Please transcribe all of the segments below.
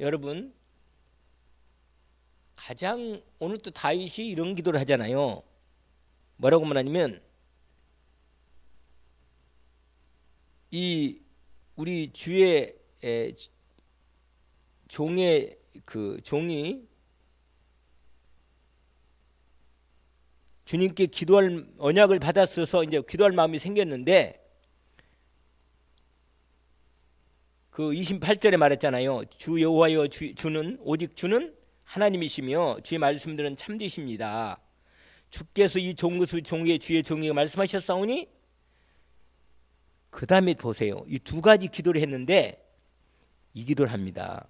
여러분, 가장 오늘 또 다윗이 이런 기도를 하잖아요. 뭐라고 말하냐면, 이 우리 주의 종의 종이 주님께 기도할 언약을 받았어서 이제 기도할 마음이 생겼는데, 그 28절에 말했잖아요. 주 여호와여 주는 오직 주는 하나님이시며 주의 말씀들은 참되십니다. 주께서 이 종의 주의 종에게 말씀하셨사오니, 그 다음에 보세요. 이 두 가지 기도를 했는데 이 기도를 합니다.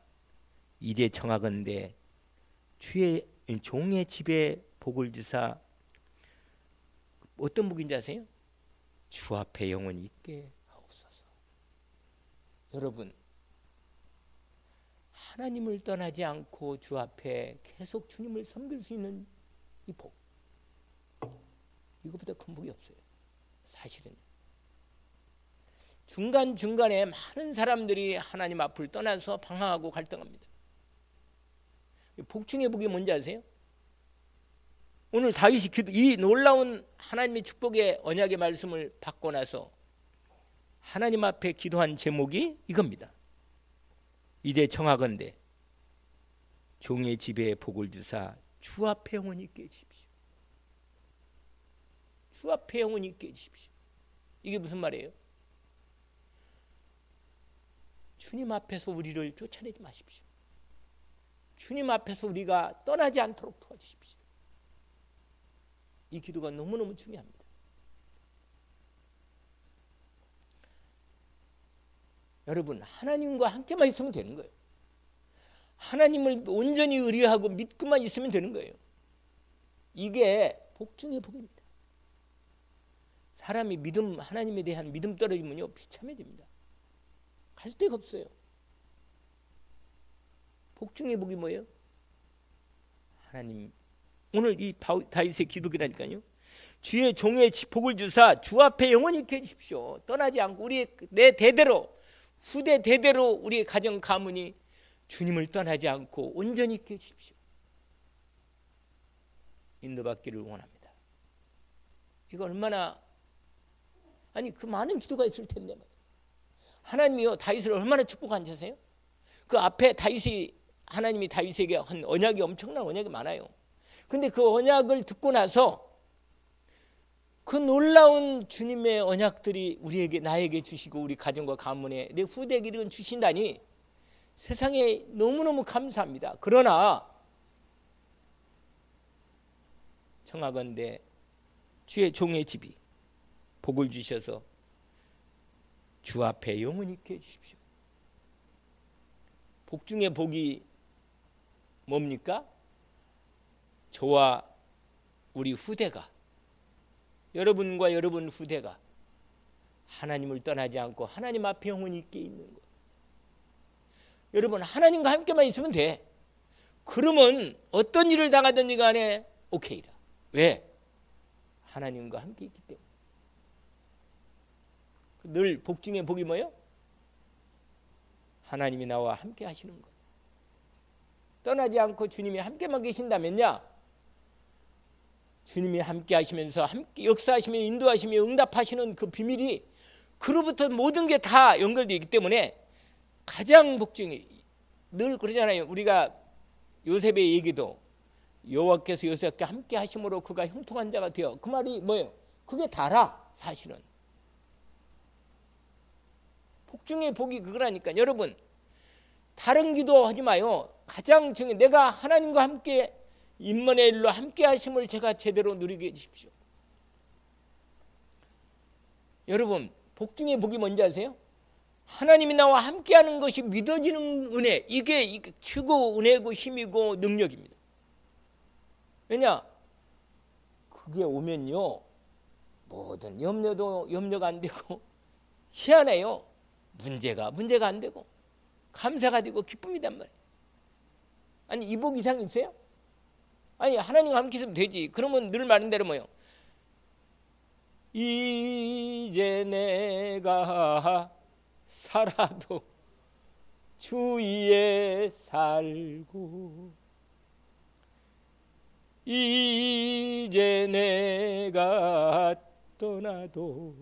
이제 청하건대 주의 종의 집에 복을 주사, 어떤 복인지 아세요? 주 앞에 영원히 있게 하옵소서. 여러분, 하나님을 떠나지 않고 주 앞에 계속 주님을 섬길 수 있는 이 복, 이거보다 큰 복이 없어요. 사실은 중간중간에 많은 사람들이 하나님 앞을 떠나서 방황하고 갈등합니다. 복 중의 복이 뭔지 아세요? 오늘 다윗이 이 놀라운 하나님의 축복의 언약의 말씀을 받고 나서 하나님 앞에 기도한 제목이 이겁니다. 이제 청하건대 종의 집에 복을 주사 주 앞에 영원히 있게 해주십시오. 주 앞에 영원히 있게 해주십시오. 이게 무슨 말이에요? 주님 앞에서 우리를 쫓아내지 마십시오. 주님 앞에서 우리가 떠나지 않도록 도와주십시오. 이 기도가 너무너무 중요합니다. 여러분, 하나님과 함께만 있으면 되는 거예요. 하나님을 온전히 의뢰하고 믿고만 있으면 되는 거예요. 이게 복 중의 복입니다. 사람이 하나님에 대한 믿음 떨어지면요, 비참해집니다. 갈 데가 없어요. 복 중의 복이 뭐예요? 하나님, 오늘 이 다윗의 기도기라니까요. 주의 종의 복을 주사 주 앞에 영원히 있게 해주십시오. 떠나지 않고 내 대대로, 후대 대대로 우리의 가정 가문이 주님을 떠나지 않고 온전히 있게 해주십시오. 인도받기를 원합니다. 이거 얼마나, 그 많은 기도가 있을 텐데 말이에요. 하나님이요, 다윗을 얼마나 축복한지 아세요? 그 앞에 하나님이 다윗에게 한 언약이, 엄청난 언약이 많아요. 근데 그 언약을 듣고 나서 그 놀라운 주님의 언약들이 나에게 주시고 우리 가정과 가문에 내 후대기를 주신다니 세상에 너무너무 감사합니다. 그러나 청하건대 주의 종의 집이 복을 주셔서 주 앞에 영원히 있게 해주십시오. 복 중의 복이 뭡니까? 저와 우리 후대가, 여러분과 여러분 후대가 하나님을 떠나지 않고 하나님 앞에 영원히 있게 있는 것. 여러분, 하나님과 함께만 있으면 돼. 그러면 어떤 일을 당하든지 간에 오케이라. 왜? 하나님과 함께 있기 때문에. 늘 복 중에 복이 뭐예요? 하나님이 나와 함께 하시는 것. 떠나지 않고 주님이 함께만 계신다면요, 주님이 함께 하시면서 함께 역사하시며 인도하시며 응답하시는 그 비밀이, 그로부터 모든 게 다 연결되어 있기 때문에 가장 복중이, 늘 그러잖아요. 우리가 요셉의 얘기도 여호와께서 요셉과 함께 하심으로 그가 형통한 자가 되어, 그 말이 뭐예요? 그게 다라. 사실은 복중의 복이 그거라니까. 여러분, 다른 기도하지 마요. 가장 중요한, 내가 하나님과 함께 임문의 일로 함께 하심을 제가 제대로 누리게 해주십시오. 여러분, 복 중의 복이 뭔지 아세요? 하나님이 나와 함께하는 것이 믿어지는 은혜. 이게 최고 은혜고 힘이고 능력입니다. 왜냐? 그게 오면요, 모든 염려가 안 되고, 희한해요. 문제가 안 되고 감사가 되고 기쁨이 단 말이에요. 아니, 이 복 이상 있어요? 하나님과 함께 있으면 되지. 그러면 늘 말한 대로 뭐예요? 이제 내가 살아도 주위에 살고 이제 내가 떠나도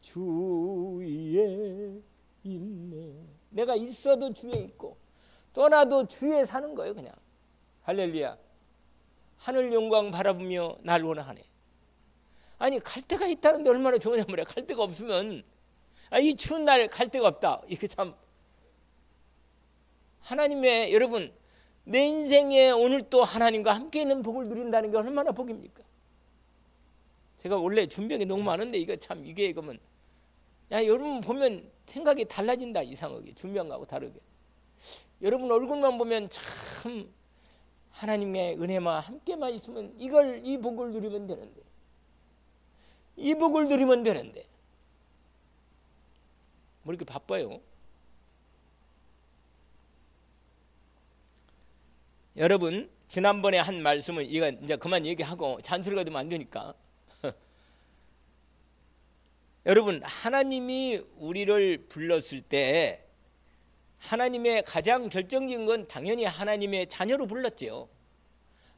주위에 있네. 내가 있어도 주위에 있고 떠나도 주위에 사는 거예요. 그냥 할렐루야. 하늘 영광 바라보며 날 원하네. 아니 갈 데가 있다는데 얼마나 좋으냐 말이야. 갈 데가 없으면 이 추운 날 갈 데가 없다. 이게 참 하나님의 여러분 내 인생에 오늘 또 하나님과 함께 있는 복을 누린다는 게 얼마나 복입니까? 제가 원래 준비한 게 너무 많은데 이거 참 이게 이거면 야 여러분 보면 생각이 달라진다. 이상하게 준비한 거하고 다르게. 여러분 얼굴만 보면 참 하나님의 은혜만 함께만 있으면 이 복을 누리면 되는데 이 복을 누리면 되는데 뭐 이렇게 바빠요? 여러분 지난번에 한 말씀은 이거 이제 그만 얘기하고 잔소리가 되면 안 되니까 여러분 하나님이 우리를 불렀을 때 하나님의 가장 결정적인 건 당연히 하나님의 자녀로 불렀지요.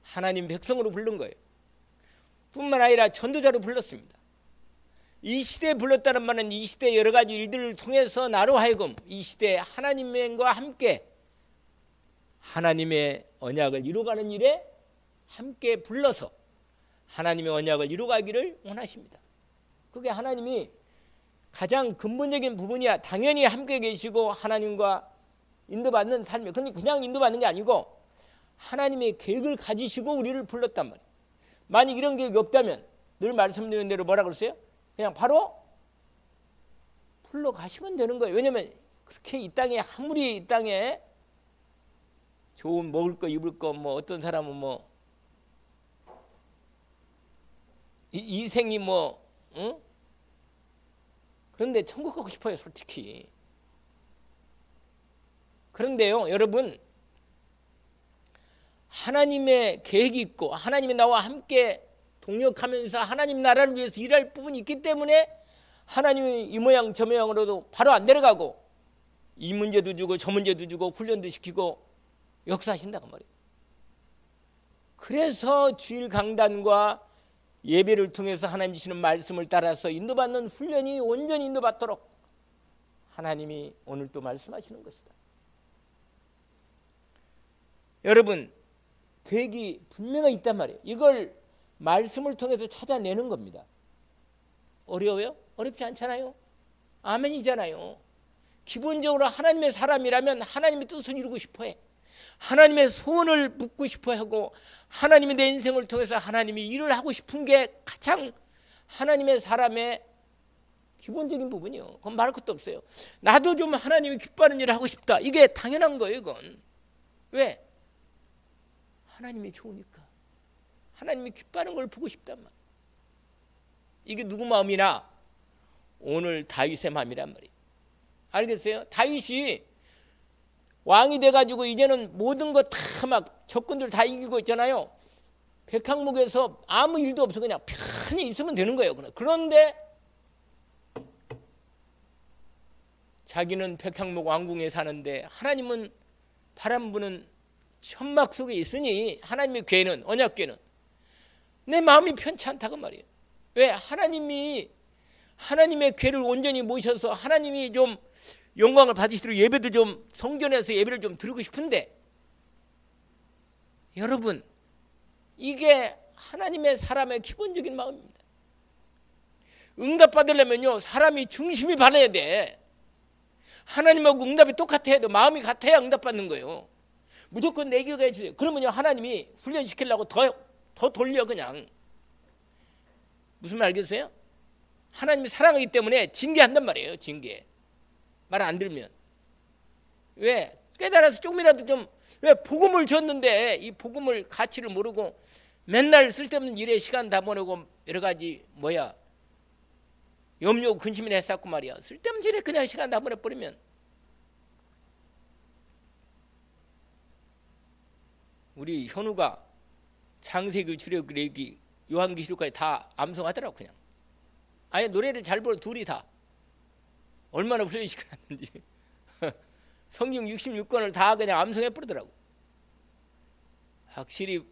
하나님 백성으로 부른 거예요. 뿐만 아니라 전도자로 불렀습니다. 이 시대에 불렀다는 말은 이 시대 여러 가지 일들을 통해서 나로 하여금 이 시대에 하나님과 함께 하나님의 언약을 이루어가는 일에 함께 불러서 하나님의 언약을 이루어가기를 원하십니다. 그게 하나님이 가장 근본적인 부분이야. 당연히 함께 계시고 하나님과 인도받는 삶이 그냥 인도받는 게 아니고 하나님의 계획을 가지시고 우리를 불렀단 말이에요. 만약 이런 계획이 없다면 늘 말씀드린 대로 뭐라 그랬어요? 그냥 바로 풀러 가시면 되는 거예요. 왜냐하면 그렇게 이 땅에 아무리 이 땅에 좋은 먹을 거 입을 거 뭐 어떤 사람은 뭐 이 생이 뭐 응? 그런데 천국 가고 싶어요 솔직히. 그런데요 여러분 하나님의 계획이 있고 하나님이 나와 함께 동역하면서 하나님 나라를 위해서 일할 부분이 있기 때문에 하나님이 이 모양 저 모양으로도 바로 안 내려가고 이 문제도 주고 저 문제도 주고 훈련도 시키고 역사하신다고 말이에요. 그래서 주일 강단과 예배를 통해서 하나님 주시는 말씀을 따라서 인도받는 훈련이 온전히 인도받도록 하나님이 오늘 또 말씀하시는 것이다. 여러분 계획이 분명히 있단 말이에요. 이걸 말씀을 통해서 찾아내는 겁니다. 어려워요? 어렵지 않잖아요. 아멘이잖아요. 기본적으로 하나님의 사람이라면 하나님의 뜻을 이루고 싶어해. 하나님의 소원을 묻고 싶어하고 하나님이 내 인생을 통해서 하나님이 일을 하고 싶은 게 가장 하나님의 사람의 기본적인 부분이요. 그건 말할 것도 없어요. 나도 좀 하나님이 기뻐하는 일을 하고 싶다. 이게 당연한 거예요. 이건 왜? 하나님이 좋으니까 하나님이 기뻐하는 걸 보고 싶단 말이에요. 이게 누구 마음이나 오늘 다윗의 마음이란 말이에요. 알겠어요? 다윗이 왕이 돼가지고 이제는 모든 거 다 막 적군들 다 이기고 있잖아요. 백항목에서 아무 일도 없어 그냥 편히 있으면 되는 거예요. 그런데 자기는 백항목 왕궁에 사는데 하나님은 바람 부는 천막 속에 있으니 하나님의 궤는 언약궤는 내 마음이 편치 않다고 말이에요. 왜? 하나님이 하나님의 궤를 온전히 모셔서 하나님이 좀 영광을 받으시도록 예배도 좀 성전에서 예배를 좀 드리고 싶은데 여러분 이게 하나님의 사람의 기본적인 마음입니다. 응답 받으려면요 사람이 중심이 받아야 돼. 하나님하고 응답이 똑같아야 돼. 마음이 같아야 응답 받는 거예요. 무조건 내기가 해주세요. 그러면요 하나님이 훈련시키려고 더 돌려 그냥. 무슨 말 알겠어요? 하나님이 사랑하기 때문에 징계한단 말이에요. 징계. 말 안 들면. 왜? 깨달아서 조금이라도 좀 왜 복음을 줬는데 이 복음을 가치를 모르고 맨날 쓸데없는 일에 시간 다 보내고 여러 가지 염려 근심이나 했었고 말이야. 쓸데없는 일에 그냥 시간 다 보내버리면 우리 현우가 창세기 출애굽기 요한계시록까지 다 암송하더라고 그냥. 아예 노래를 잘 부르 둘이 다 얼마나 훈련시켜놨는지 성경 66권을 다 그냥 암송해 버리더라고. 확실히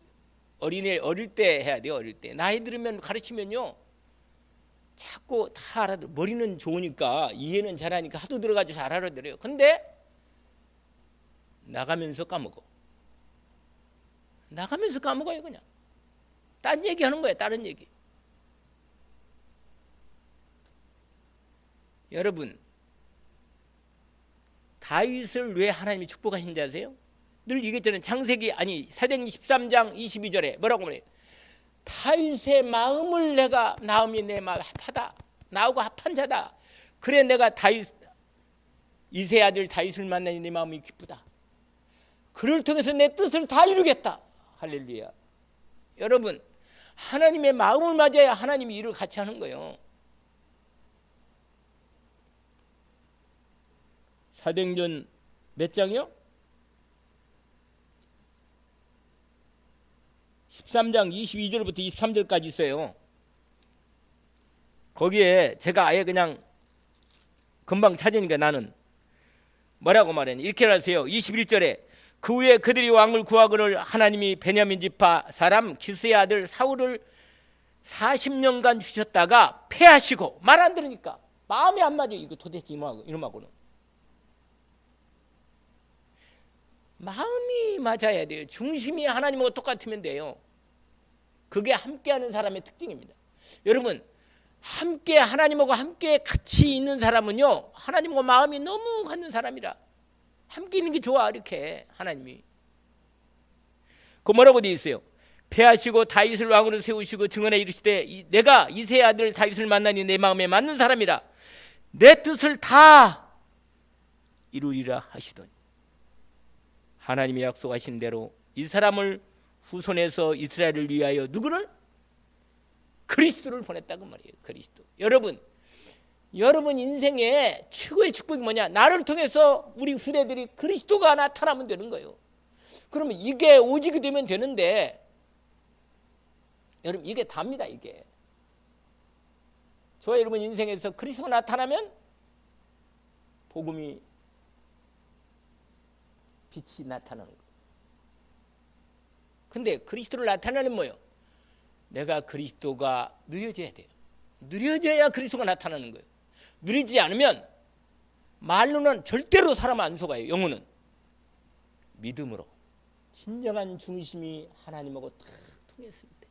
어린애 어릴 때 해야 돼요. 어릴 때 나이 들으면 가르치면요 자꾸 다 알아들어. 머리는 좋으니까 이해는 잘하니까 하도 들어가지고 잘 알아들어요. 근데 나가면서 까먹어. 나가면서 까먹어요. 그냥 딴 얘기 하는 거예요. 다른 얘기. 여러분, 다윗을 왜 하나님이 축복하신지 아세요? 늘 얘기했잖아요. 사도행전 13장 22절에 뭐라고 말해요? 다윗의 마음을 내가 나음이 내 마음 합하다. 나하고 합한 자다. 그래 내가 이세 아들 다윗을 만나니 내 마음이 기쁘다. 그를 통해서 내 뜻을 다 이루겠다. 할렐루야. 여러분, 하나님의 마음을 맞아야 하나님이 일을 같이 하는 거예요. 사도행전 몇 장이요? 13장 22절부터 23절까지 있어요. 거기에 제가 아예 그냥 금방 찾으니까 나는 뭐라고 말했니? 이렇게 하세요. 21절에 그 후에 그들이 왕을 구하거늘 하나님이 베냐민 지파 사람 기스의 아들 사울을 40년간 주셨다가 패하시고. 말 안 들으니까 마음이 안 맞아요. 이거 도대체 이놈하고는 마음이 맞아야 돼요. 중심이 하나님하고 똑같으면 돼요. 그게 함께하는 사람의 특징입니다. 여러분, 함께 하나님하고 함께 같이 있는 사람은요 하나님하고 마음이 너무 같는 사람이라 함께 있는 게 좋아. 이렇게 하나님이 그 뭐라고 되어 있어요? 패하시고 다윗을 왕으로 세우시고 증언에 이르시되 내가 이새의 아들 다윗을 만나니 내 마음에 맞는 사람이라 내 뜻을 다 이루리라 하시더니 하나님이 약속하신 대로 이 사람을 후손에서 이스라엘을 위하여 누구를? 그리스도를 보냈다고 말이에요. 그리스도. 여러분 인생의 최고의 축복이 뭐냐? 나를 통해서 우리 후대들이 그리스도가 나타나면 되는 거예요. 그러면 이게 오직이 되면 되는데 여러분 이게 답니다. 이게 저와 여러분 인생에서 그리스도가 나타나면 복음이 빛이 나타나는 거예요. 근데 그리스도를 나타내는 뭐예요? 내가 그리스도가 누려져야 돼요. 누려져야 그리스도가 나타나는 거예요. 누리지 않으면 말로는 절대로 사람 안 속아요. 영혼은 믿음으로 진정한 중심이 하나님하고 딱 통했을 때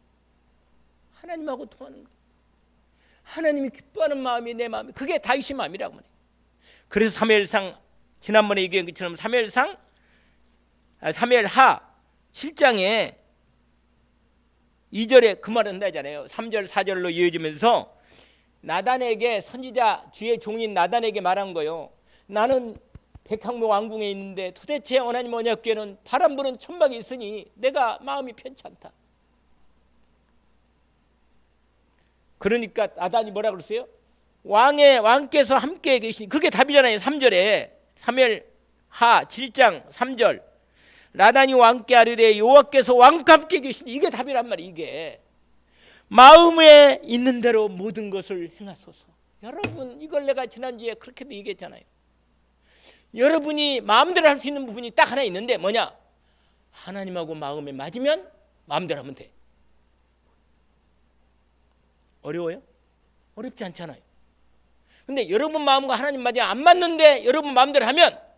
하나님하고 통하는 거예요. 하나님이 기뻐하는 마음이 내 마음이 그게 다윗의 마음이라고 말해요. 그래서 사무엘상 지난번에 얘기한 것처럼 사무엘하 7장에 2절에 그 말을 한다잖아요. 3절 4절로 이어지면서 나단에게 선지자 주의 종인 나단에게 말한 거예요. 나는 백항목 왕궁에 있는데 도대체 하나님 언약궤는 바람 부는 천막이 있으니 내가 마음이 편치 않다. 그러니까 나단이 뭐라 그랬어요? 왕께서 함께 계시니 그게 답이잖아요. 3절에 사무엘하 7장 3절 나단이 왕께 아뢰되 여호와께서 왕과 함께 계시니 이게 답이란 말이에요. 이게 마음에 있는 대로 모든 것을 행하소서. 여러분 이걸 내가 지난주에 그렇게도 얘기했잖아요. 여러분이 마음대로 할 수 있는 부분이 딱 하나 있는데 뭐냐? 하나님하고 마음에 맞으면 마음대로 하면 돼. 어려워요? 어렵지 않잖아요. 근데 여러분 마음과 하나님 맞으면 안 맞는데 여러분 마음대로 하면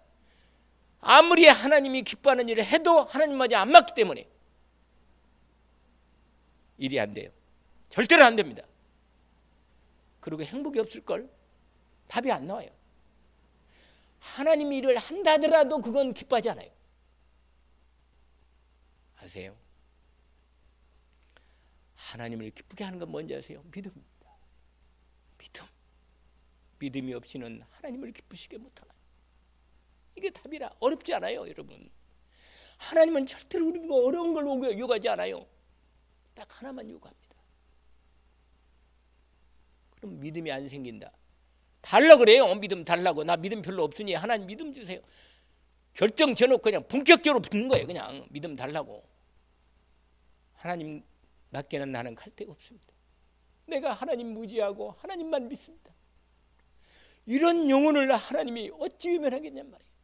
아무리 하나님이 기뻐하는 일을 해도 하나님 맞이 안 맞기 때문에 일이 안 돼요. 절대로 안 됩니다. 그리고 행복이 없을걸? 답이 안 나와요. 하나님이 일을 한다더라도 그건 기뻐하지 않아요. 아세요? 하나님을 기쁘게 하는 건 뭔지 아세요? 믿음입니다. 믿음이 없이는 하나님을 기쁘시게 못하나요? 이게 답이라. 어렵지 않아요. 여러분 하나님은 절대로 우리가 어려운 걸 요구하지 않아요. 딱 하나만 요구합니다. 그럼 믿음이 안 생긴다. 달라 그래요. 믿음 달라고. 나 믿음 별로 없으니 하나님 믿음 주세요. 결정 지어놓고 그냥 본격적으로 붙는 거예요. 그냥 믿음 달라고. 하나님 밖에는 나는 갈 데가 없습니다. 내가 하나님 무지하고 하나님만 믿습니다. 이런 영혼을 하나님이 어찌 외면하겠냔 말이에요.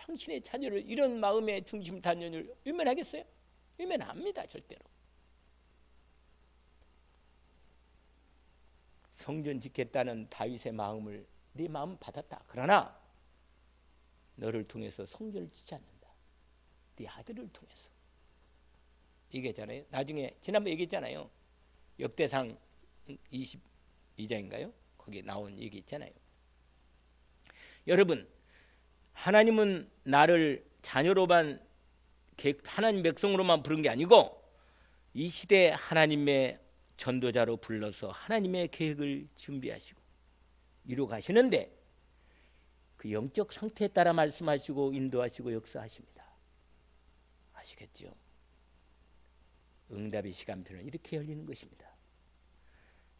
당신의 자녀를 이런 마음의 중심 단연을 외면하겠어요? 외면합니다. 절대로. 성전 짓겠다는 다윗의 마음을 네 마음 받았다. 그러나 너를 통해서 성전을 짓지 않는다. 네 아들을 통해서. 얘기했잖아요. 나중에 지난번에 얘기했잖아요. 역대상 22장인가요? 거기에 나온 얘기 있잖아요. 여러분, 하나님은 나를 자녀로만 하나님 백성으로만 부른 게 아니고 이 시대 하나님의 전도자로 불러서 하나님의 계획을 준비하시고 이루어 가시는데 그 영적 상태에 따라 말씀하시고 인도하시고 역사하십니다. 아시겠죠? 응답의 시간표는 이렇게 열리는 것입니다.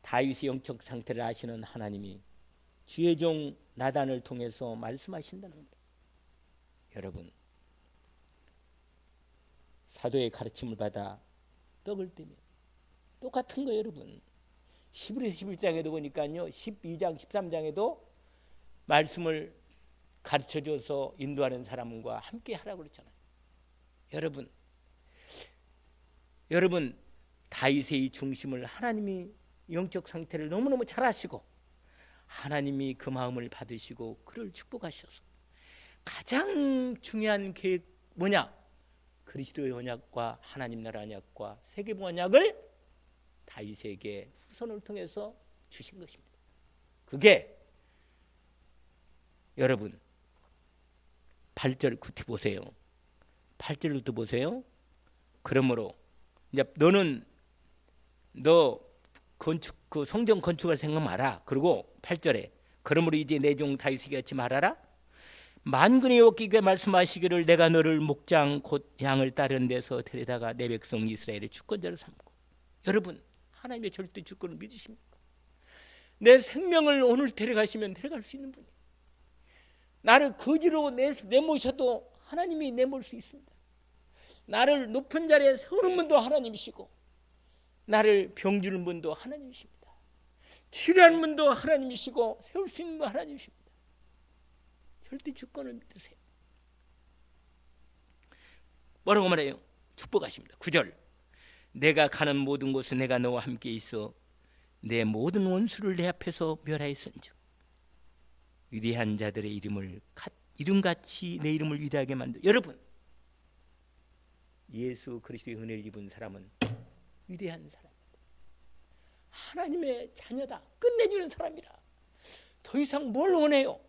다윗의 영적 상태를 아시는 하나님이 주의 종 나단을 통해서 말씀하신다는 겁니다. 여러분, 사도의 가르침을 받아 떡을 떼며 똑같은 거예요. 여러분, 히브리서 11장에도 보니까요 12장 13장에도 말씀을 가르쳐줘서 인도하는 사람과 함께 하라고 그랬잖아요. 여러분 다윗의 이 중심을 하나님이 영적 상태를 너무너무 잘 아시고 하나님이 그 마음을 받으시고 그를 축복하셔서 가장 중요한 계획 뭐냐? 그리스도의 언약과 하나님 나라 언약과 세계복 언약을 다윗에게 후손을 통해서 주신 것입니다. 그게 여러분 8절 구티 보세요. 8절부터 보세요. 그러므로 이제 너 건축 그 성전 건축할 생각 마라. 그리고 8절에 그러므로 이제 내 종 다윗에게 같이 말하라. 만군의 여호와께서 말씀하시기를 내가 너를 목장 곧 양을 따르는 데서 데려다가 내 백성 이스라엘의 주권자로 삼고. 여러분 하나님의 절대 주권을 믿으십니까? 내 생명을 오늘 데려가시면 데려갈 수 있는 분이에요. 나를 거지로 내모셔도 하나님이 내몰 수 있습니다. 나를 높은 자리에 세우는 분도 하나님이시고 나를 병주는 분도 하나님이십니다. 치료하는 분도 하나님이시고 세울 수 있는 분도 하나님이십니다. 절대 주권을 믿으세요. 뭐라고 말해요? 축복하십니다. 9절 내가 가는 모든 곳에 내가 너와 함께 있어 내 모든 원수를 내 앞에서 멸하였은즉 위대한 자들의 이름같이 내 이름을 위대하게 만들. 여러분 예수 그리스도의 은혜를 입은 사람은 위대한 사람입니다. 하나님의 자녀다. 끝내주는 사람이라. 더 이상 뭘 원해요?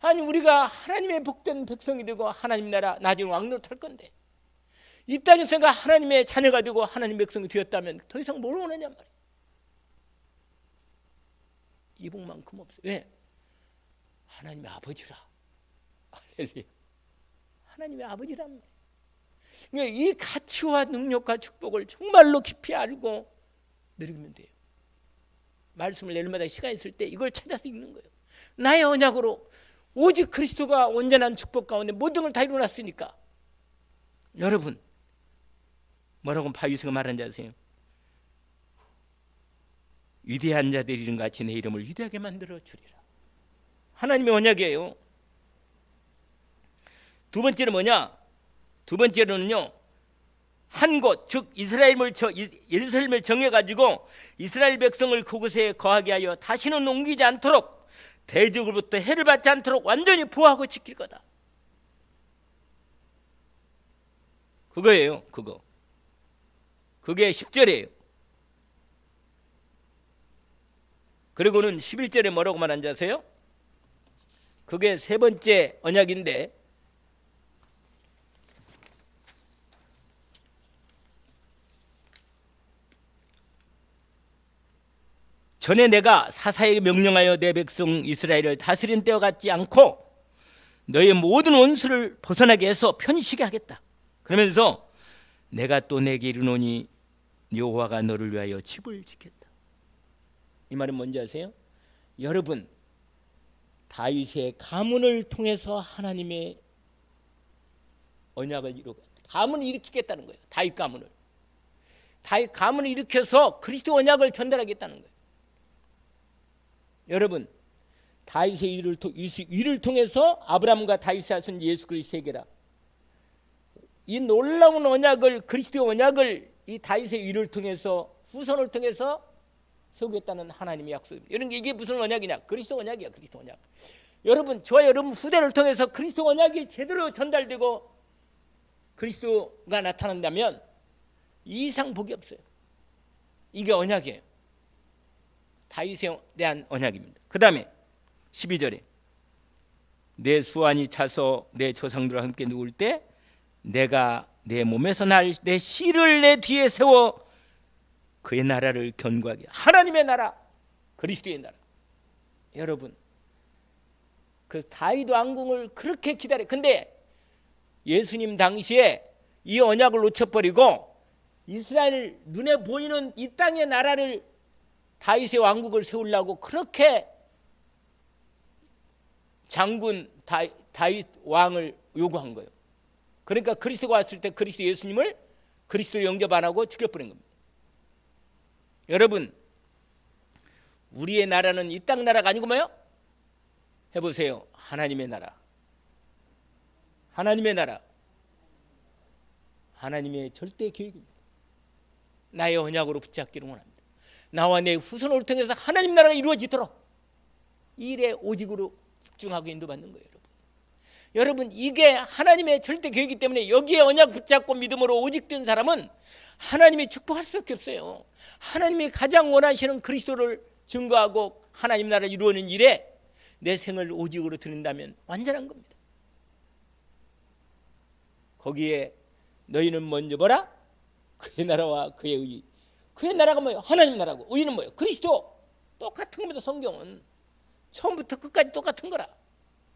아니 우리가 하나님의 복된 백성이 되고 하나님 나라 나중에 왕노릇할 건데 이 땅에서가 하나님의 자녀가 되고 하나님 백성이 되었다면 더 이상 뭘 원하냔 말이에요. 이 복만큼 없어요. 왜? 하나님의 아버지라. 할렐루야. 하나님의 아버지란 말이에요. 그러니까 이 가치와 능력과 축복을 정말로 깊이 알고 누리면 돼요. 말씀을 내일마다 시간 있을 때 이걸 찾아서 읽는 거예요. 나의 언약으로 오직 그리스도가 온전한 축복 가운데 모든 걸 다 이루어놨으니까. 여러분 뭐라고 바위스가 말하는지 아세요? 위대한 자들 이름같이 내 이름을 위대하게 만들어 주리라. 하나님의 언약이에요. 두 번째는 뭐냐? 두 번째로는요 한 곳 즉 예루살렘을 정해가지고 이스라엘 백성을 그곳에 거하게 하여 다시는 옮기지 않도록 대적으로부터 해를 받지 않도록 완전히 보호하고 지킬 거다. 그거예요. 그게 10절이에요. 그리고는 11절에 뭐라고 말하는지 아세요? 그게 세 번째 언약인데 전에 내가 사사에게 명령하여 내 백성 이스라엘을 다스린 때와 같지 않고 너의 모든 원수를 벗어나게 해서 편식하게 하겠다. 그러면서 내가 또 내게 이르노니 여호와가 너를 위하여 집을 짓겠다. 이 말은 뭔지 아세요? 여러분 다윗의 가문을 통해서 하나님의 언약을 가문을 일으키겠다는 거예요. 다윗 가문을 일으켜서 그리스도 언약을 전달하겠다는 거예요. 여러분 다윗의 일을 통해서 아브라함과 다윗이 하신 예수 그리스도 세계라. 이 놀라운 언약을, 그리스도의 언약을 이 다윗의 일을 통해서, 후손을 통해서 세우겠다는 하나님의 약속입니다. 여러분, 이게 무슨 언약이냐? 그리스도 언약이야. 그리스도 언약. 여러분, 저와 여러분 후대를 통해서 그리스도 언약이 제대로 전달되고 그리스도가 나타난다면 이 이상 복이 없어요. 이게 언약이에요. 다윗에 대한 언약입니다. 그 다음에 12절에 내 수완이 차서 내 조상들과 함께 누울 때 내가 내 몸에서 날 내 씨를 내 뒤에 세워 그의 나라를 견고하게. 하나님의 나라, 그리스도의 나라. 여러분, 그 다윗 왕궁을 그렇게 기다려. 근데 예수님 당시에 이 언약을 놓쳐버리고 이스라엘 눈에 보이는 이 땅의 나라를, 다윗의 왕국을 세우려고 그렇게 장군 다윗 왕을 요구한 거예요. 그러니까 그리스도가 왔을 때 그리스도 예수님을 그리스도로 영접 안 하고 죽여버린 겁니다. 여러분, 우리의 나라는 이 땅 나라가 아니고 뭐요? 해보세요. 하나님의 나라. 하나님의 나라. 하나님의 절대 계획입니다. 나의 언약으로 붙잡기를 원합니다. 나와 내 후손을 통해서 하나님 나라가 이루어지도록 이 일에 오직으로 집중하고 인도받는 거예요. 여러분, 이게 하나님의 절대 계획이기 때문에 여기에 언약 붙잡고 믿음으로 오직된 사람은 하나님이 축복할 수밖에 없어요. 하나님이 가장 원하시는 그리스도를 증거하고 하나님 나라를 이루는 일에 내 생을 오직으로 드린다면 완전한 겁니다. 거기에 너희는 먼저 뭐라? 그의 나라와 그의 의. 그의 나라가 뭐예요? 하나님 나라고. 의는 뭐예요? 그리스도. 똑같은 겁니다. 성경은 처음부터 끝까지 똑같은 거라.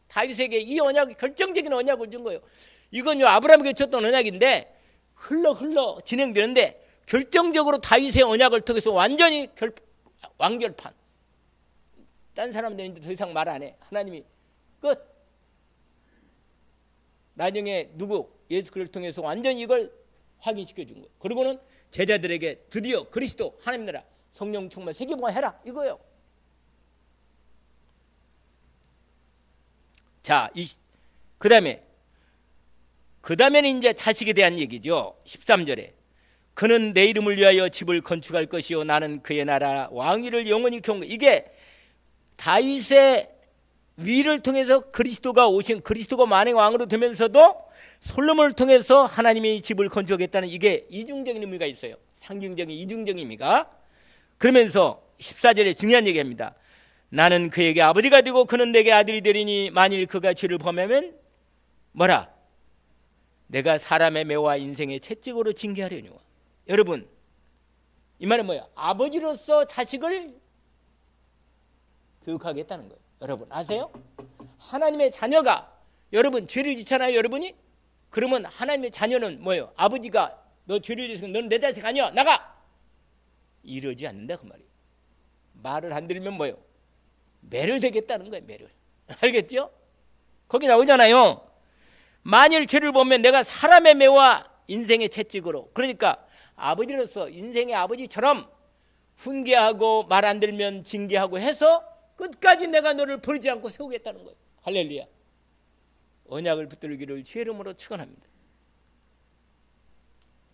다윗에게 이 언약이 결정적인 언약을 준 거예요. 이건요, 아브라함에게 줬던 언약인데 흘러 진행되는데 결정적으로 다윗의 언약을 통해서 완전히 완결판. 딴 사람들은 이제 더 이상 말 안 해. 하나님이 끝. 나중에 누구? 예수 그리스도를 통해서 완전히 이걸 확인시켜 준 거예요. 그리고는 제자들에게 드디어 그리스도, 하나님 나라, 성령 충만, 세계복음해라 이거예요. 자, 그 다음에는 이제 자식에 대한 얘기죠. 13절에 그는 내 이름을 위하여 집을 건축할 것이요 나는 그의 나라 왕위를 영원히 경고. 이게 다윗의 위를 통해서 그리스도가 오신, 그리스도가 만왕의 왕으로 되면서도 솔로몬을 통해서 하나님이 집을 건축하겠다는 이게 이중적인 의미가 있어요. 상징적인 이중적인 의미가. 그러면서 14절에 중요한 얘기합니다. 나는 그에게 아버지가 되고 그는 내게 아들이 되리니 만일 그가 죄를 범하면 뭐라? 내가 사람의 매와 인생의 채찍으로 징계하려니와. 여러분, 이 말은 뭐야? 아버지로서 자식을 교육하겠다는 거예요. 여러분 아세요? 하나님의 자녀가 여러분 죄를 짓잖아요. 여러분이 그러면 하나님의 자녀는 뭐예요? 아버지가 너 죄를 짓으면 너는 내 자식 아니야, 나가! 이러지 않는다 그 말이에요. 말을 안 들으면 뭐예요? 매를 대겠다는 거예요. 매를. 알겠죠? 거기 나오잖아요. 만일 죄를 보면 내가 사람의 매와 인생의 채찍으로. 그러니까 아버지로서 인생의 아버지처럼 훈계하고 말 안 들면 징계하고 해서 끝까지 내가 너를 버리지 않고 세우겠다는 거예요. 할렐루야. 언약을 붙들기를 주의 이름으로 축원합니다.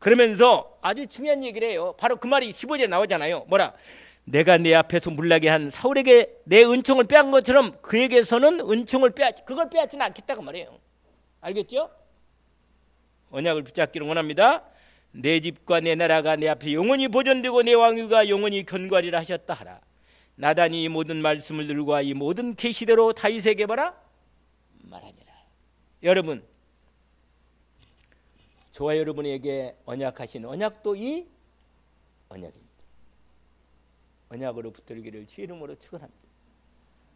그러면서 아주 중요한 얘기를 해요. 바로 그 말이 15절에 나오잖아요. 뭐라? 내가 내 앞에서 물나게 한 사울에게 내 은총을 빼앗은 것처럼 그에게서는 은총을 그걸 빼앗지는 않겠다 그 말이에요. 알겠죠? 언약을 붙잡기를 원합니다. 내 집과 내 나라가 내 앞에 영원히 보존되고 내 왕위가 영원히 견고하리라 하셨다 하라. 나단이 이 모든 말씀을 들고 이 모든 계시대로 다윗에게 뭐라? 말하니라. 여러분, 저와 여러분에게 언약하신 언약도 이 언약입니다. 언약으로 붙들기를 주의 이름으로 축원합니다.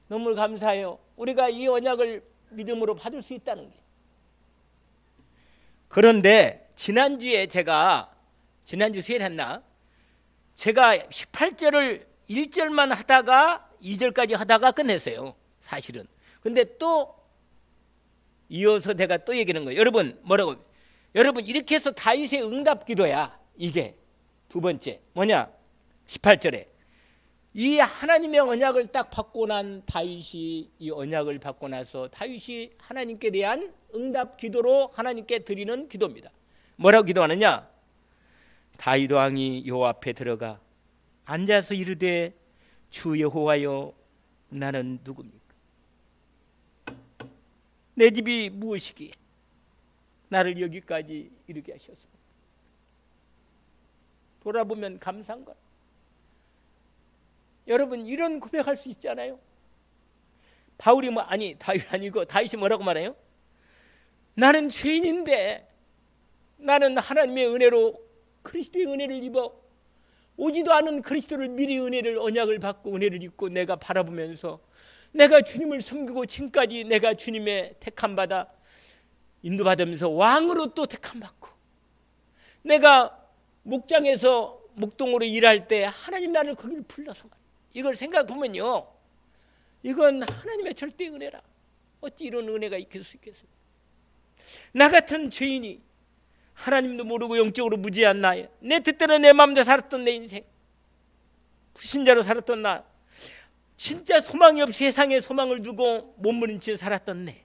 너무 감사해요. 우리가 이 언약을 믿음으로 받을 수 있다는 게. 그런데 지난주에 지난주 세일했나? 제가 18절을 1절만 하다가 2절까지 하다가 끝냈어요. 사실은. 근데 또 이어서 내가 또 얘기하는 거예요. 여러분 뭐라고? 여러분 이렇게 해서 다윗의 응답 기도야. 이게 두 번째 뭐냐? 18절에 이 하나님의 언약을 딱 받고 난 다윗이 이 언약을 받고 나서 다윗이 하나님께 대한 응답 기도로 하나님께 드리는 기도입니다. 뭐라고 기도하느냐? 다윗 왕이 여호와 앞에 들어가 앉아서 이르되 주 여호와여 나는 누구입니까? 내 집이 무엇이기에 나를 여기까지 이르게 하셨습니까? 돌아보면 감사한 것. 여러분 이런 고백할 수 있잖아요. 바울이 다윗 아니고 다윗이 뭐라고 말해요? 나는 죄인인데 나는 하나님의 은혜로 그리스도의 은혜를 입어 오지도 않은 그리스도를 미리 은혜를 언약을 받고 은혜를 입고 내가 바라보면서 내가 주님을 섬기고 지금까지 내가 주님의 택함 받아 인도받으면서 왕으로 또 택함 받고 내가 목장에서 목동으로 일할 때 하나님 나를 거기를 불러서 이걸 생각해 보면요, 이건 하나님의 절대 은혜라. 어찌 이런 은혜가 있을 수 있겠어요? 나 같은 죄인이 하나님도 모르고 영적으로 무지한 나에 내 뜻대로 내 마음대로 살았던 내 인생, 불신자로 살았던 나, 진짜 소망이 없이 세상에 소망을 두고 몸부림치며 살았던 내,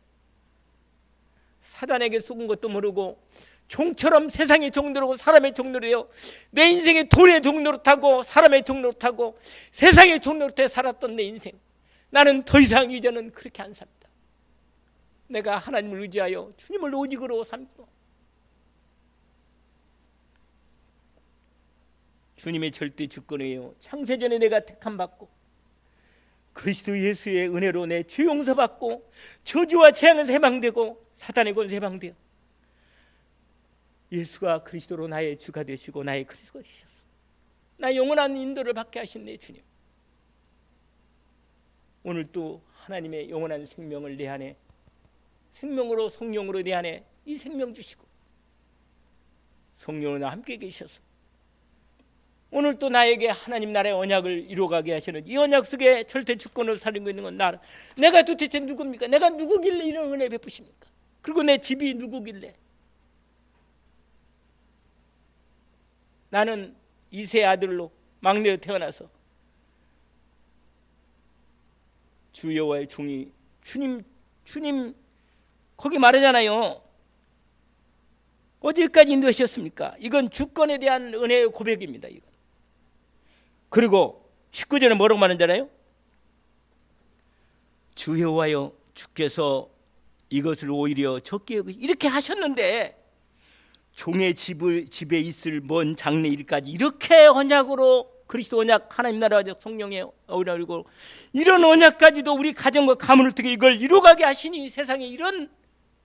사단에게 속은 것도 모르고 종처럼 세상의 종노릇하고 사람의 종노릇해요. 내 인생의 돈의 종노릇하고 사람의 종노릇하고 세상의 종노릇해 살았던 내 인생, 나는 더 이상 이제는 그렇게 안 삽니다. 내가 하나님을 의지하여 주님을 오직으로 삼고 주님의 절대 주권이에요. 창세전에 내가 택함 받고 그리스도 예수의 은혜로 내 죄 용서받고 저주와 재앙에서 해방되고 사단의 권세 해방되어 예수가 그리스도로 나의 주가 되시고 나의 그리스도가 되셨어. 나 영원한 인도를 받게 하신 내 주님, 오늘 또 하나님의 영원한 생명을 내 안에 생명으로 성령으로 내 안에 이 생명 주시고 성령으로 나와 함께 계셔서 오늘 또 나에게 하나님 나라의 언약을 이루어가게 하시는 이 언약 속에 절대 주권을 살리고 있는 건 나라. 내가 도대체 누굽니까? 내가 누구길래 이런 은혜 베푸십니까? 그리고 내 집이 누구길래? 나는 이세 아들로 막내로 태어나서 주 여호와의 종이 주님 거기 말하잖아요. 어디까지 인도하셨습니까? 이건 주권에 대한 은혜의 고백입니다. 이건. 그리고 19절에 뭐라고 말하잖아요. 주 여호와여 주께서 이것을 오히려 적게 이렇게 하셨는데 종의 집에 있을 먼 장래 일까지 이렇게 언약으로 그리스도 언약 하나님 나라와 성령의 언약이고 이런 언약까지도 우리 가정과 가문을 통해 이걸 이루어가게 하시니 세상에 이런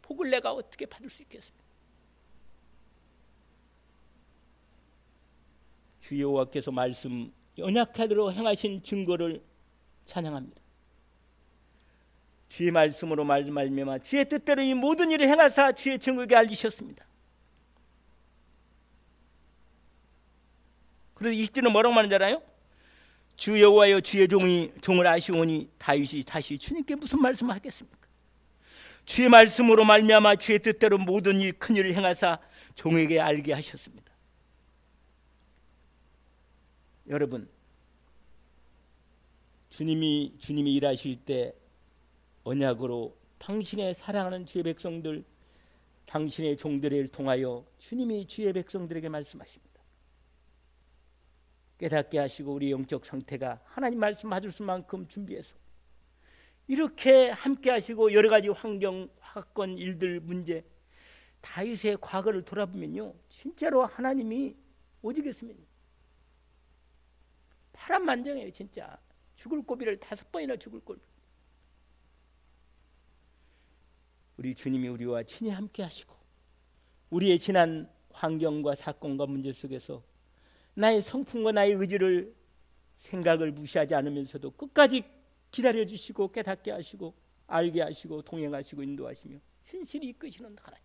복을 내가 어떻게 받을 수 있겠습니까? 주 여호와께서 말씀 언약하도록 행하신 증거를 찬양합니다. 주의 말씀으로 말미암아 주의 뜻대로 이 모든 일을 행하사 주의 증거에게 알리셨습니다. 그래서 20절은 뭐라고 말하잖아요. 주 여호와여 주의 종을 아시오니 다윗이 다시 주님께 무슨 말씀을 하겠습니까? 주의 말씀으로 말미암아 주의 뜻대로 모든 일 큰 일을 행하사 종에게 알게 하셨습니다. 여러분, 주님이 일하실 때 언약으로 당신의 사랑하는 주의 백성들, 당신의 종들을 통하여 주님이 주의 백성들에게 말씀하십니다. 깨닫게 하시고 우리 영적 상태가 하나님 말씀 받을 수만큼 준비해서 이렇게 함께 하시고 여러 가지 환경, 사건, 일들, 문제, 다윗의 과거를 돌아보면요, 진짜로 하나님이 오직했으면 파란만장해요. 진짜 죽을 고비를 5번이나 죽을 고비. 우리 주님이 우리와 친히 함께 하시고 우리의 지난 환경과 사건과 문제 속에서 나의 성품과 나의 의지를 생각을 무시하지 않으면서도 끝까지 기다려주시고 깨닫게 하시고 알게 하시고 동행하시고 인도하시며 신실히 이끄시는 하나님,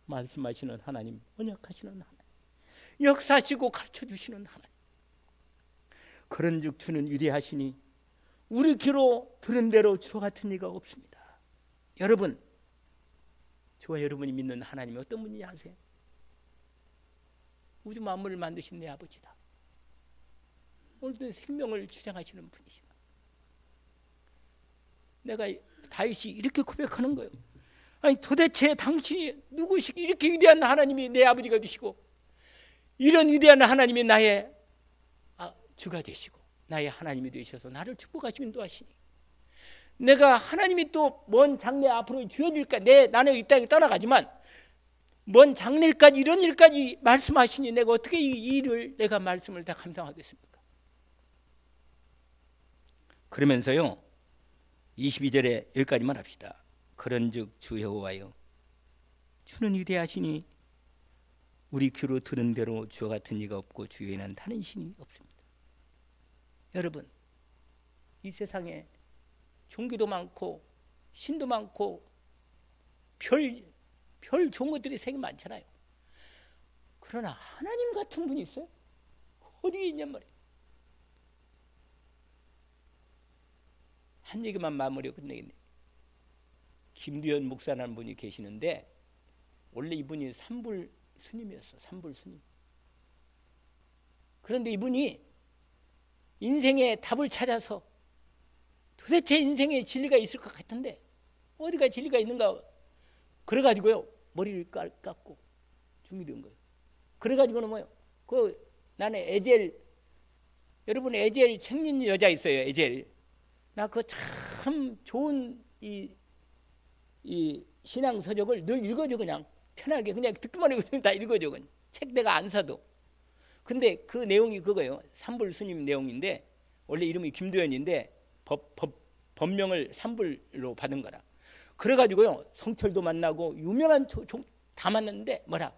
말씀하시는 하나님, 언약하시는 하나님, 역사하시고 가르쳐주시는 하나님, 그런즉 주는 위대하시니 우리 귀로 들은 대로 주와 같은 이가 없습니다. 여러분, 저와 여러분이 믿는 하나님이 어떤 분인지 아세요? 우주 만물을 만드신 내 아버지다. 오늘도 생명을 주장하시는 분이시다. 내가 다윗이 이렇게 고백하는 거예요. 아니 도대체 당신이 누구시기, 이렇게 위대한 하나님이 내 아버지가 되시고 이런 위대한 하나님이 나의 주가 되시고 나의 하나님이 되셔서 나를 축복하시기도 하시니 내가 하나님이 또 먼 장래 앞으로 주어질까, 나는 이 땅에 떠나가지만 먼 장래까지 이런 일까지 말씀하시니 내가 어떻게 이 일을 내가 말씀을 다 감당하겠습니까? 그러면서요 22절에 여기까지만 합시다. 그런즉 주 여호와여 주는 위대하시니 우리 귀로 들은 대로 주와 같은 이가 없고 주 외에는 다른 신이 없습니다. 여러분 이 세상에 종교도 많고 신도 많고 별 좋은 것들이 세계 많잖아요. 그러나 하나님 같은 분이 있어요? 어디에 있냔 말이에요. 한 얘기만 마무리하고 끝내겠네요. 김두현 목사라는 분이 계시는데 원래 이분이 산불 스님이었어. 산불 스님. 그런데 이분이 인생의 답을 찾아서 도대체 인생에 진리가 있을 것 같은데 어디가 진리가 있는가 그래가지고요 머리를 깎고 죽이 된 거예요. 그래가지고는 뭐요? 나는 에젤, 여러분 에젤 책 읽는 여자 있어요. 에젤. 나 그거 참 좋은 이 신앙 서적을 늘 읽어줘. 그냥 편하게 그냥 듣기만 하고 다 읽어줘. 그냥. 책 내가 안 사도. 근데 그 내용이 그거예요. 산불 스님 내용인데 원래 이름이 김두현인데 법명을 산불로 받은 거라. 그래가지고요 성철도 만나고 유명한 다 만났는데 뭐라?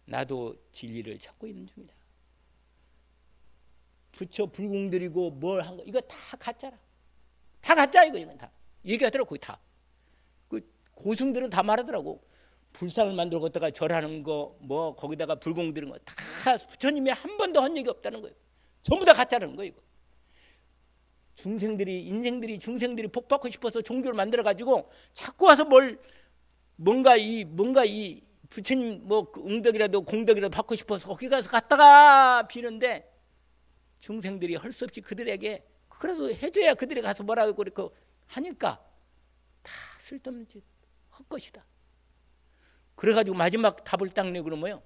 나도 진리를 찾고 있는 중이다. 부처 불공들이고 뭘 한 거 이거 다 가짜라. 다 가짜 이건 다 얘기하더라고. 다 그 고승들은 다 말하더라고. 불상을 만들어 갖다가 절하는 거 뭐 거기다가 불공 들은 거 다 부처님이 한 번도 한 얘기 없다는 거예요. 전부 다 가짜라는 거예요. 이거. 중생들이 복 받고 싶어서 종교를 만들어 가지고 자꾸 와서 뭔가 이 부처님 뭐 응덕이라도 공덕이라도 받고 싶어서 거기 가서 갔다가 비는데 중생들이 할 수 없이 그들에게 그래도 해줘야 그들이 가서 뭐라고 그렇게 하니까 다 쓸데없는 짓 헛것이다. 그래가지고 마지막 답을 딱 내고 그러면요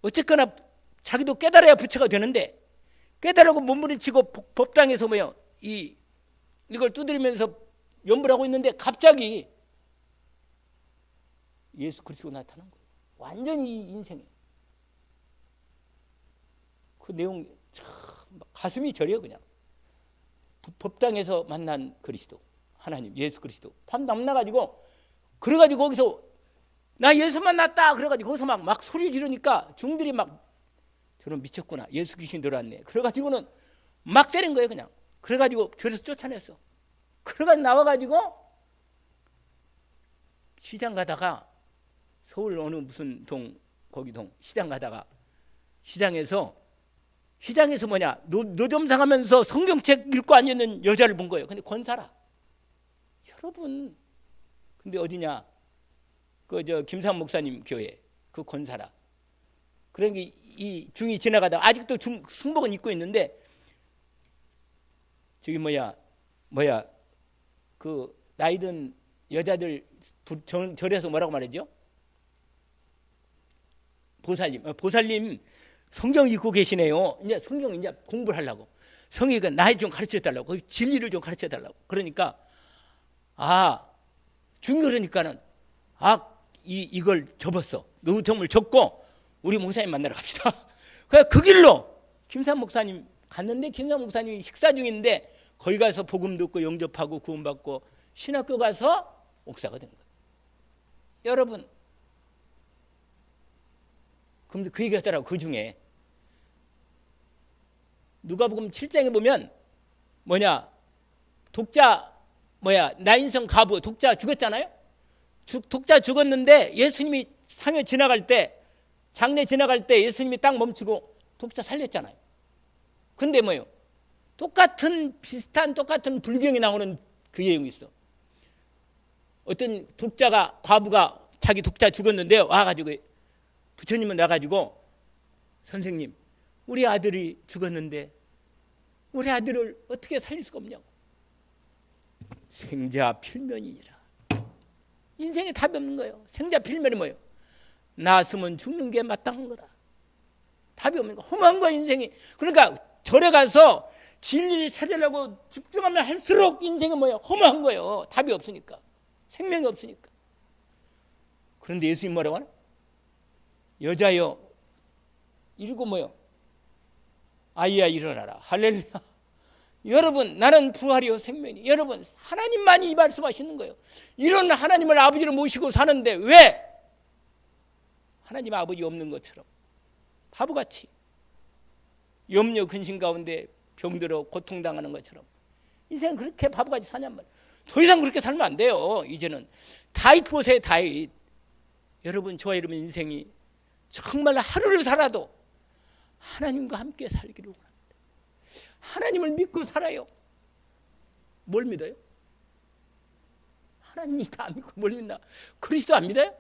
어쨌거나 자기도 깨달아야 부처가 되는데 깨달고 몸부림치고 법당에서 뭐요 이걸 두드리면서 연불하고 있는데 갑자기 예수 그리스도 나타난 거예요. 완전히 인생에 그 내용 참 가슴이 저려. 그냥 법당에서 만난 그리스도 하나님 예수 그리스도 밤 남나가지고 그래가지고 거기서 나 예수 만났다 그래가지고 거기서 막 소리 지르니까 중들이 막 저는 미쳤구나 예수 귀신 들어왔네 그래가지고는 막 때린 거예요. 그냥 그래가지고 교회에서 쫓아냈어. 그래가지고 나와가지고 시장 가다가 서울 어느 무슨 동 거기 동 시장 가다가 시장에서 뭐냐 노점상 하면서 성경책 읽고 앉아있는 여자를 본 거예요. 근데 권사라. 여러분 근데 어디냐 김삼 목사님 교회 그 권사라. 그러니까 이 중이 지나가다가 아직도 승복은 입고 있는데 저기 뭐야 그 나이든 여자들 절에서 뭐라고 말하죠? 보살님 성경 읽고 계시네요. 이제 성경 이제 공부를 하려고 성의가 나이 좀 가르쳐 달라고 진리를 좀 가르쳐 달라고 그러니까 중요하니까는 이걸 접었어. 노점을 접고 우리 목사님 만나러 갑시다. 그래서 그 길로 김삼 목사님 갔는데 김삼 목사님이 식사 중인데 거기 가서 복음 듣고 영접하고 구원받고 신학교 가서 목사가 된 거예요. 여러분 그럼 그 얘기 하더라고. 그 중에 누가복음 7장에 보면 나인성 가부 독자 죽었잖아요. 독자 죽었는데 예수님이 상여 지나갈 때 장례 지나갈 때 예수님이 딱 멈추고 독자 살렸잖아요. 근데 똑같은 불경이 나오는 그 내용이 있어. 어떤 과부가 자기 독자 죽었는데 와가지고 부처님은 나가지고 선생님 우리 아들이 죽었는데 우리 아들을 어떻게 살릴 수가 없냐고. 생자필면이니라. 인생에 답이 없는 거예요. 생자필면이 뭐예요? 나았으면 죽는 게 마땅한 거다. 답이 없는 거. 험한 거야 인생이. 그러니까 절에 가서 진리를 찾으려고 집중하면 할수록 인생이 뭐예요? 험한 거예요. 답이 없으니까. 생명이 없으니까. 그런데 예수님 뭐라고 하나? 여자여 이러고 뭐요? 아이야 일어나라. 할렐루야. 여러분 나는 부활이요 생명이. 여러분 하나님만이 이 말씀하시는 거예요. 이런 하나님을 아버지를 모시고 사는데 왜 하나님 아버지 없는 것처럼 바보같이 염려 근심 가운데 병들어 고통당하는 것처럼 인생은 그렇게 바보같이 사냔 말이에요. 더 이상 그렇게 살면 안 돼요. 이제는 다윗 보세요. 다윗. 여러분 저와 여러분 인생이 정말 하루를 살아도 하나님과 함께 살기를 원합니다. 하나님을 믿고 살아요. 뭘 믿어요? 하나님이니까 안 믿고 뭘 믿나? 그리스도 안 믿어요?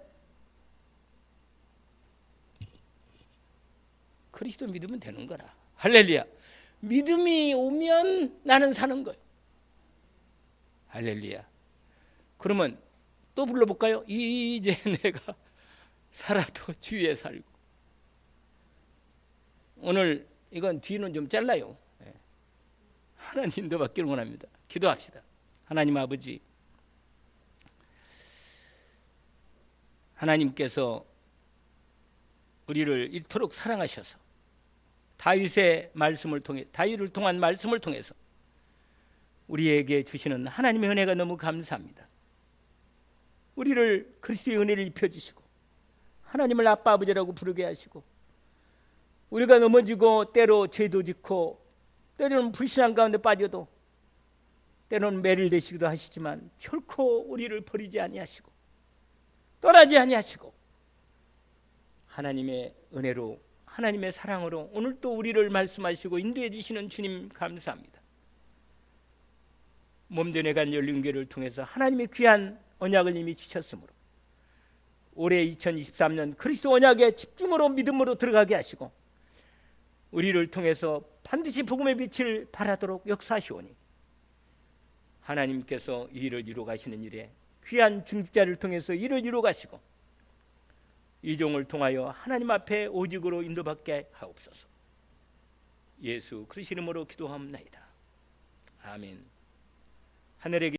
그리스도 믿으면 되는 거라. 할렐루야. 믿음이 오면 나는 사는 거예요. 할렐루야. 그러면 또 불러볼까요? 이제 내가 살아도 주위에 살고. 오늘 이건 뒤는 좀 잘라요. 하나님도 받기를 원합니다. 기도합시다. 하나님 아버지, 하나님께서 우리를 이토록 사랑하셔서 다윗의 말씀을 통해 다윗을 통한 말씀을 통해서 우리에게 주시는 하나님의 은혜가 너무 감사합니다. 우리를 그리스도의 은혜를 입혀주시고 하나님을 아빠 아버지라고 부르게 하시고 우리가 넘어지고 때로 죄도 짓고 때로는 불신앙 가운데 빠져도 때로는 매를 내시기도 하시지만 결코 우리를 버리지 아니하시고 떠나지 아니하시고 하나님의 은혜로 하나님의 사랑으로 오늘 또 우리를 말씀하시고 인도해 주시는 주님 감사합니다. 몸된 회관 열린교회를 통해서 하나님의 귀한 언약을 이미 주셨으므로 올해 2023년 그리스도 언약의 집중으로 믿음으로 들어가게 하시고 우리를 통해서 반드시 복음의 빛을 발하도록 역사하시오니 하나님께서 이 일을 이루어 가시는 일에 귀한 중직자를 통해서 일을 이루어 가시고 이 종을 통하여 하나님 앞에 오직으로 인도받게 하옵소서. 예수 그리스도 이름으로 기도하옵나이다. 아멘. 하늘에